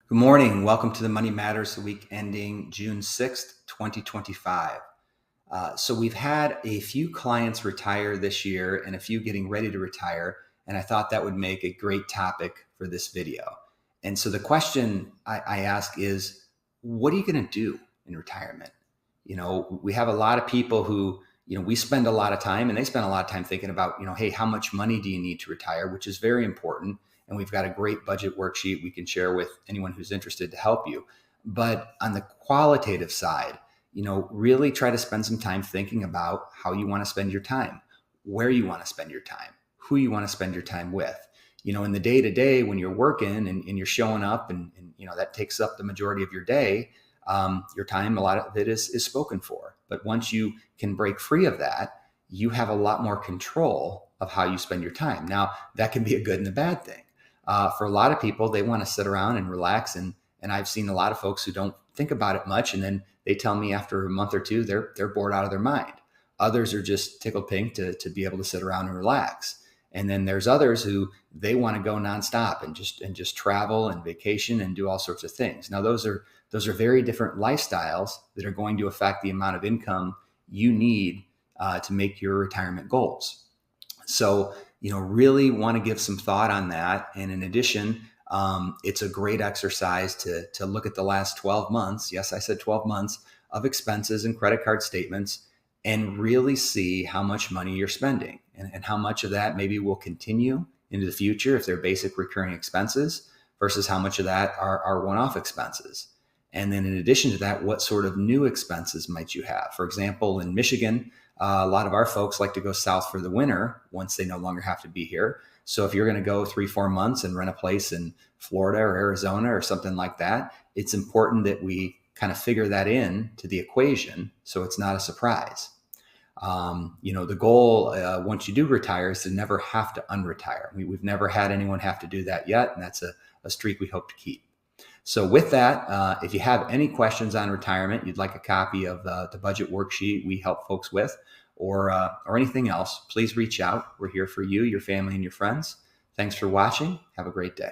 Good morning. Welcome to the Money Matters, the week ending June 6th, 2025. So we've had a few clients retire this year and a few getting ready to retire, and I thought that would make a great topic for this video. And so the question I ask is, what are you going to do in retirement? We have a lot of people who, we spend a lot of time and they spend a lot of time thinking about, hey, how much money do you need to retire, which is very important. And we've got a great budget worksheet we can share with anyone who's interested to help you. But on the qualitative side, really try to spend some time thinking about how you want to spend your time, where you want to spend your time, who you want to spend your time with. In the day to day when you're working and you're showing up and that takes up the majority of your time, a lot of it is spoken for. But once you can break free of that, you have a lot more control of how you spend your time. Now, that can be a good and a bad thing. For a lot of people, they want to sit around and relax. And I've seen a lot of folks who don't think about it much. And then they tell me after a month or two, they're bored out of their mind. Others are just tickled pink to be able to sit around and relax. And then there's others who they want to go nonstop and just travel and vacation and do all sorts of things. Now, those are very different lifestyles that are going to affect the amount of income you need to make your retirement goals. So, really want to give some thought on that. And in addition, it's a great exercise to look at the last 12 months. Yes, I said 12 months of expenses and credit card statements and really see how much money you're spending and how much of that maybe will continue into the future if they're basic recurring expenses versus how much of that are one-off expenses. And then in addition to that, what sort of new expenses might you have? For example, in Michigan, a lot of our folks like to go south for the winter once they no longer have to be here. So if you're going to go 3-4 months and rent a place in Florida or Arizona or something like that, it's important that we kind of figure that in to the equation so it's not a surprise. The goal once you do retire is to never have to unretire. We've never had anyone have to do that yet, and that's a streak we hope to keep. So with that, if you have any questions on retirement, you'd like a copy of the budget worksheet we help folks with, or anything else, please reach out. We're here for you, your family, and your friends. Thanks for watching. Have a great day.